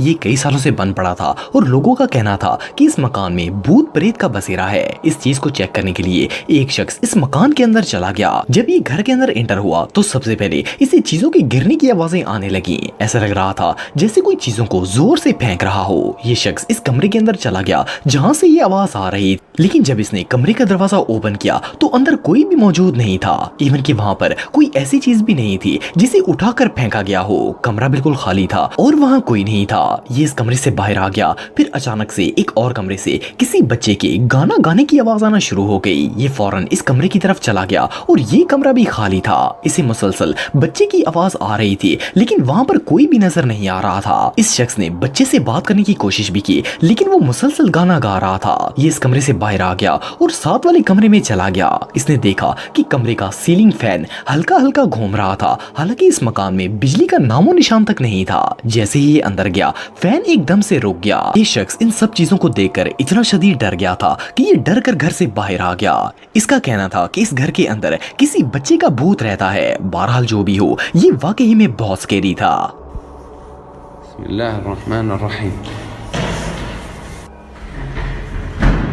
ये कई सालों से बंद पड़ा था और लोगों का कहना था कि इस मकान में भूत प्रेत का बसेरा है। इस चीज को चेक करने के लिए एक शख्स इस मकान के अंदर चला गया। जब ये घर के अंदर एंटर हुआ तो सबसे पहले इसे चीजों की गिरने की आवाजें आने लगी। ऐसा लग रहा था जैसे कोई चीजों को जोर से फेंक रहा हो। ये शख्स इस कमरे के अंदर चला गया जहाँ से ये आवाज आ रही, लेकिन जब इसने कमरे का दरवाजा ओपन किया तो अंदर कोई भी मौजूद नहीं था। इवन कि वहाँ पर कोई ऐसी चीज भी नहीं थी जिसे उठाकर फेंका गया हो। कमरा बिल्कुल खाली था और वहाँ कोई नहीं था। ये इस कमरे से बाहर आ गया, फिर अचानक से एक और कमरे से किसी बच्चे के गाना गाने की आवाज आना शुरू हो गई। ये फौरन इस कमरे की तरफ चला गया और ये कमरा भी खाली था। इसे मुसलसल बच्चे की आवाज आ रही थी, लेकिन वहाँ पर कोई भी नजर नहीं आ रहा था। इस शख्स ने बच्चे से बात करने की कोशिश भी की, लेकिन वो मुसलसल गाना गा रहा था। ये इस कमरे से बाहर आ गया और साथ वाले कमरे में चला गया। इसने देखा कि कमरे का सीलिंग फैन हल्का हल्का घूम रहा था, हालांकि इस मकान में बिजली का नामो निशान तक नहीं था। जैसे ही ये अंदर गया फैन एकदम से रुक गया। ये शख्स इन सब चीजों को देखकर इतना शदीद डर गया था कि ये डर कर घर से बाहर आ गया। इसका कहना था कि इस घर के अंदर किसी बच्चे का भूत रहता है। बहरहाल जो भी हो, ये वाकई में बहुत स्कैरी था। बिस्मिल्लाहिर्रहमानिर्रहीम।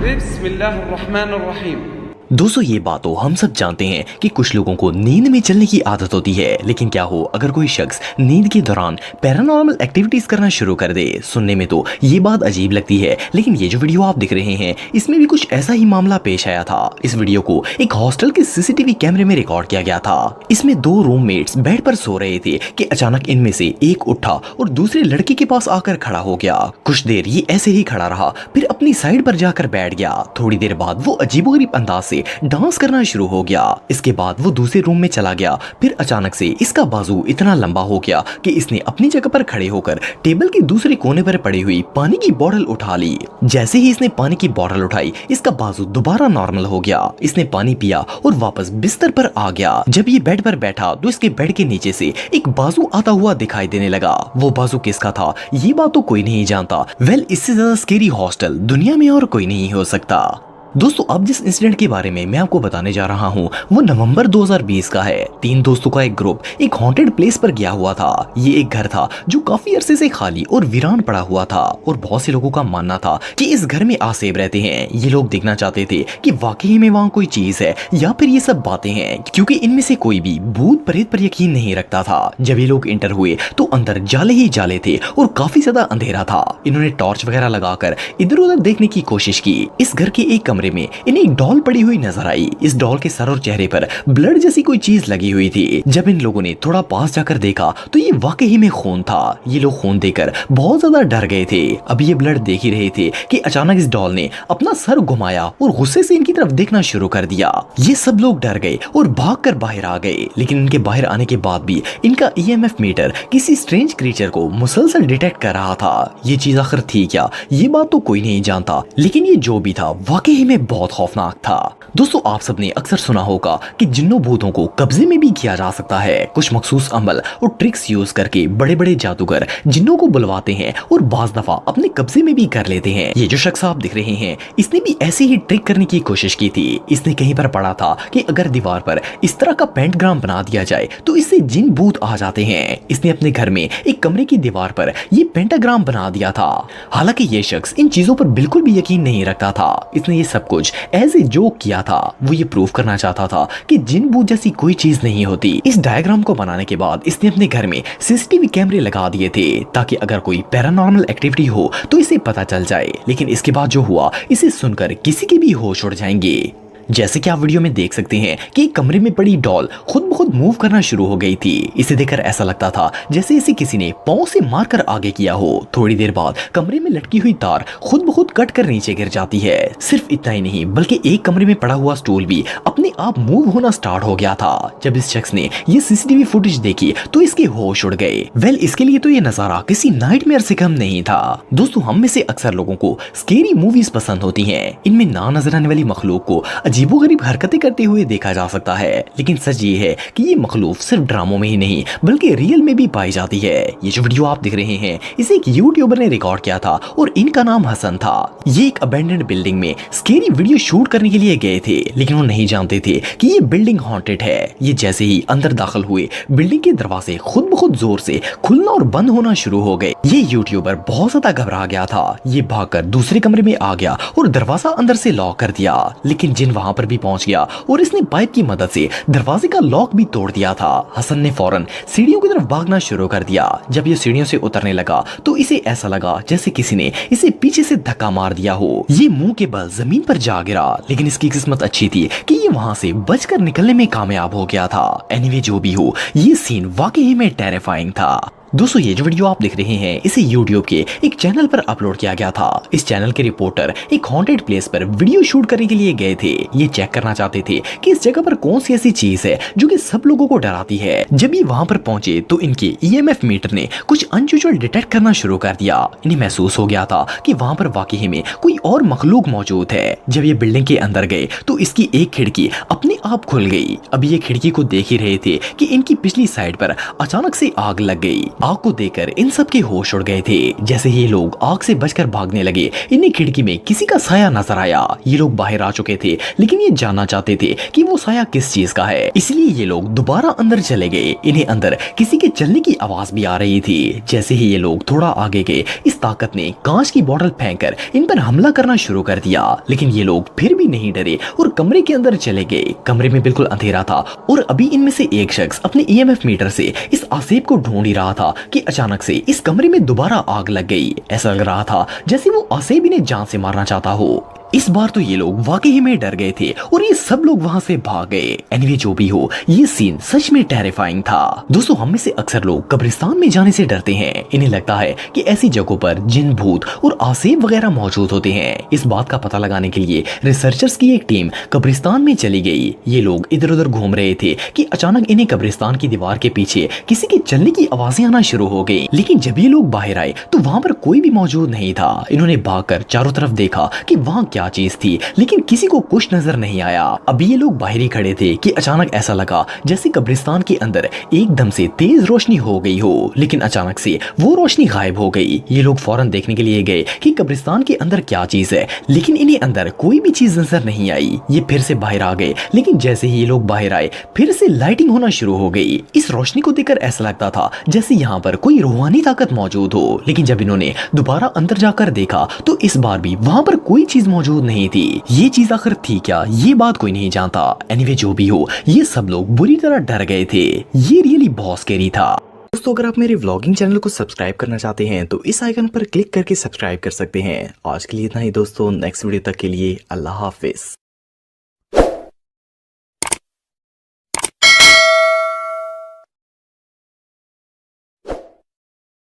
बिस्मिल्लाहिर्रहमानिर्रहीम। दोस्तों ये बात तो हम सब जानते हैं कि कुछ लोगों को नींद में चलने की आदत होती है, लेकिन क्या हो अगर कोई शख्स नींद के दौरान पैरानॉर्मल एक्टिविटीज करना शुरू कर दे। सुनने में तो ये बात अजीब लगती है, लेकिन ये जो वीडियो आप देख रहे हैं इसमें भी कुछ ऐसा ही मामला पेश आया था। इस वीडियो को एक हॉस्टल के सीसीटीवी कैमरे में रिकॉर्ड किया गया था। इसमें दो रूममेट्स बेड पर सो रहे थे कि अचानक इनमें से एक उठा और दूसरे लड़के के पास आकर खड़ा हो गया। कुछ देर ये ऐसे ही खड़ा रहा, फिर अपनी साइड पर जाकर बैठ गया। थोड़ी देर बाद वो अजीबोगरीब अंदाज से डांस करना शुरू हो गया। इसके बाद वो दूसरे रूम में चला गया। फिर अचानक से इसका बाजू इतना लंबा हो गया कि इसने अपनी जगह पर खड़े होकर टेबल के दूसरे कोने पर पड़ी हुई पानी की बोतल उठा ली। जैसे ही इसने पानी की बोतल उठाई, इसका बाजू दोबारा नॉर्मल हो गया। इसने पानी पिया और वापस बिस्तर पर आ गया। जब ये बेड पर बैठा तो इसके बेड के नीचे से एक बाजू आता हुआ दिखाई देने लगा। वो बाजू किसका था ये बात तो कोई नहीं जानता। वेल, इससे ज्यादा स्केरी हॉस्टल दुनिया में और कोई नहीं हो सकता। दोस्तों अब जिस इंसिडेंट के बारे में मैं आपको बताने जा रहा हूँ वो नवंबर 2020 का है। 3 दोस्तों का एक ग्रुप एक हॉन्टेड प्लेस पर गया हुआ था। ये एक घर था जो काफी अरसे से खाली और वीरान पड़ा हुआ था और बहुत से लोगों का मानना था कि इस घर में आसेब रहते हैं। ये लोग देखना चाहते थे कि वाकई में वहाँ कोई चीज है या फिर ये सब बातें हैं, क्योंकि इनमें से कोई भी भूत प्रेत पर यकीन नहीं रखता था। जब ये लोग एंटर हुए तो अंदर जाले ही जाले थे और काफी ज्यादा अंधेरा था। इन्होंने टॉर्च वगैरह लगाकर इधर उधर देखने की कोशिश की। इस घर के एक कमरे में इन्हें एक डॉल पड़ी हुई नजर आई। इस डॉल के सर और चेहरे पर ब्लड जैसी कोई चीज लगी हुई थी। जब इन लोगों ने थोड़ा पास जाकर देखा तो ये वाकई में खून था। ये लोग खून देखकर बहुत ज्यादा डर गए थे। अब ये ब्लड देख ही रहे थे कि अचानक इस डॉल ने अपना सर घुमाया और गुस्से से इनकी तरफ देखना शुरू कर दिया। ये सब लोग डर गए और भागकर बाहर आ गए, लेकिन इनके बाहर आने के बाद भी इनका ईएमएफ मीटर किसी स्ट्रेंज क्रीचर को मुसलसल डिटेक्ट कर रहा था। ये चीज आखिर थी क्या ये बात तो कोई नहीं जानता, लेकिन ये जो भी था वाकई में बहुत खौफनाक था। दोस्तों आप सबने अक्सर सुना होगा कि जिन्नों भूतों को कब्जे में भी किया जा सकता है। कुछ मखसूस अमल और ट्रिक्स यूज करके बड़े बड़े जादूगर जिन्नों को बुलवाते हैं और बाज दफा अपने कब्जे में भी कर लेते हैं। ये जो शख्स आप दिख रहे हैं इसने भी ऐसे ही ट्रिक करने की कोशिश की थी। इसने कहीं पर पढ़ा था कि अगर दीवार पर इस तरह का पेंटाग्राम बना दिया जाए तो इससे जिन भूत आ जाते हैं। इसने अपने घर में एक कमरे की दीवार पर ये पेंटाग्राम बना दिया था। हालांकि ये शख्स इन चीजों पर बिल्कुल भी यकीन नहीं रखता था। इसने ये सब कुछ एज ए जोक किया था। वो ये प्रूव करना चाहता था कि जिन भूत जैसी कोई चीज नहीं होती। इस डायग्राम को बनाने के बाद इसने अपने घर में सीसीटीवी कैमरे लगा दिए थे ताकि अगर कोई पैरानॉर्मल एक्टिविटी हो तो इसे पता चल जाए। लेकिन इसके बाद जो हुआ इसे सुनकर किसी के भी होश उड़ जाएंगे। जैसे कि आप वीडियो में देख सकते हैं कि कमरे में पड़ी डॉल खुद ब खुद मूव करना शुरू हो गई थी। इसे देखकर ऐसा लगता था जैसे इसे किसी ने पांव से मारकर आगे किया हो। थोड़ी देर बाद कमरे में लटकी हुई तार खुद ब खुद कट कर नीचे गिर जाती है। सिर्फ इतना ही नहीं बल्कि एक कमरे में पड़ा हुआ स्टूल भी अपने आप मूव होना स्टार्ट हो गया था। जब इस शख्स ने ये सीसीटीवी फुटेज देखी तो इसके होश उड़ गए। वेल, इसके लिए तो ये नजारा किसी नाइटमेयर से कम नहीं था। दोस्तों हम में से अक्सर लोगों को स्केरी मूवीज पसंद होती हैं। इनमें ना नजर आने वाली मखलूक को अजीबोगरीब हरकतें करते हुए देखा जा सकता है। लेकिन सच ये है कि ये मखलूक सिर्फ ड्रामों में ही नहीं बल्कि रियल में भी पाई जाती है। ये जो वीडियो आप देख रहे हैं इसे एक यूट्यूबर ने रिकॉर्ड किया था और इनका नाम हसन था। ये एक अबैंडन्ड बिल्डिंग में स्केरी वीडियो शूट करने के लिए गए थे, लेकिन वो नहीं जानते थे कि ये बिल्डिंग हॉन्टेड है। ये जैसे ही अंदर दाखिल हुए बिल्डिंग के दरवाजे खुद ब खुद जोर से खुलना और बंद होना शुरू हो गए। ये यूट्यूबर बहुत ज्यादा घबरा गया था। ये भागकर दूसरे कमरे में आ गया और दरवाजा अंदर से लॉक कर दिया। लेकिन जिन वहां पर भी पहुंच गया और इसने पाइप की मदद से दरवाजे का लॉक भी तोड़ दिया था। हसन ने फौरन सीढ़ियों की तरफ भागना शुरू कर दिया। जब ये सीढ़ियों से उतरने लगा तो इसे ऐसा लगा जैसे किसी ने इसे पीछे से धक्का मार दिया हो। ये मुंह के बल जमीन पर जा गिरा, लेकिन इसकी किस्मत अच्छी थी कि ये वहां से बचकर निकलने में कामयाब हो गया था। एनीवे जो भी हो, ये सीन वाकई में टेरिफाइंग था। दोस्तों ये जो वीडियो आप देख रहे हैं इसे YouTube के एक चैनल पर अपलोड किया गया था। इस चैनल के रिपोर्टर एक हॉन्टेड प्लेस पर वीडियो शूट करने के लिए गए थे। ये चेक करना चाहते थे कि इस जगह पर कौन सी ऐसी चीज है जो कि सब लोगों को डराती है। जब ये वहां पर पहुंचे तो इनके EMF मीटर ने कुछ अनयूजुअल डिटेक्ट करना शुरू कर दिया। इन्हें महसूस हो गया था कि वहां पर वाकई में कोई और मखलूक मौजूद है। जब ये बिल्डिंग के अंदर गए तो इसकी एक खिड़की अपने आप खुल गई। अभी ये खिड़की को देख ही रहे थे कि इनकी पिछली साइड पर अचानक से आग लग गई। आग को देखकर इन सब के होश उड़ गए थे। जैसे ही लोग आग से बचकर भागने लगे, इन्हें खिड़की में किसी का साया नजर आया। ये लोग बाहर आ चुके थे, लेकिन ये जानना चाहते थे कि वो साया किस चीज का है, इसलिए ये लोग दोबारा अंदर चले गए। इन्हें अंदर किसी के चलने की आवाज भी आ रही थी। जैसे ही ये लोग थोड़ा आगे गए, इस ताकत ने कांच की बोतल फेंककर इन पर हमला करना शुरू कर दिया। लेकिन ये लोग फिर भी नहीं डरे और कमरे के अंदर चले गए। कमरे में बिल्कुल अंधेरा था और अभी इनमें से एक शख्स अपने EMF मीटर से इस आसेब को ढूंढ ही रहा था कि अचानक से इस कमरे में दोबारा आग लग गई। ऐसा लग रहा था जैसे वो आसेब इन्हें जान से मारना चाहता हो। इस बार तो ये लोग वाकई में डर गए थे और ये सब लोग वहां से भाग गए। एनीवे जो भी हो, ये सीन सच में टेरिफाइंग था। दोस्तों हम में से अक्सर लोग कब्रिस्तान में जाने से डरते हैं। इन्हें लगता है कि ऐसी जगहों पर जिन, भूत और आसेब वगैरह मौजूद होते हैं। इस बात का पता लगाने के लिए रिसर्चर्स की एक टीम कब्रिस्तान में चली गई। ये लोग इधर उधर घूम रहे थे कि अचानक इन्हें कब्रिस्तान की दीवार के पीछे किसी के चलने की आवाजें आना शुरू हो गई। लेकिन जब ये लोग बाहर आए तो वहां पर कोई भी मौजूद नहीं था। इन्होंने भागकर चारों तरफ देखा कि वहां क्या चीज थी, लेकिन किसी को कुछ नजर नहीं आया। अभी ये लोग बाहर ही खड़े थे कि अचानक ऐसा लगा जैसे कब्रिस्तान के अंदर एकदम से तेज रोशनी हो गई हो, लेकिन अचानक से वो रोशनी गायब हो गई। ये लोग फौरन देखने के लिए गए कि कब्रिस्तान के अंदर क्या चीज है, लेकिन इन्हें अंदर कोई भी चीज नजर नहीं आई। ये फिर से बाहर आ गए, लेकिन जैसे ही ये लोग बाहर आए फिर से लाइटिंग होना शुरू हो गई। इस रोशनी को देखकर ऐसा लगता था जैसे यहाँ पर कोई रूहानी ताकत मौजूद हो। लेकिन जब इन्होंने दोबारा अंदर जाकर देखा तो इस बार भी वहां पर कोई चीज मौजूद नहीं थी। ये चीज आखिर थी क्या, ये बात कोई नहीं जानता। एनीवे जो भी हो, ये सब लोग बुरी तरह डर गए थे। ये रियली बहुत स्कैरी था। दोस्तों अगर आप मेरे व्लॉगिंग चैनल को सब्सक्राइब करना चाहते हैं तो इस आइकन पर क्लिक करके सब्सक्राइब कर सकते हैं। आज के लिए इतना ही दोस्तों, नेक्स्ट वीडियो तक के लिए अल्लाह हाफिज।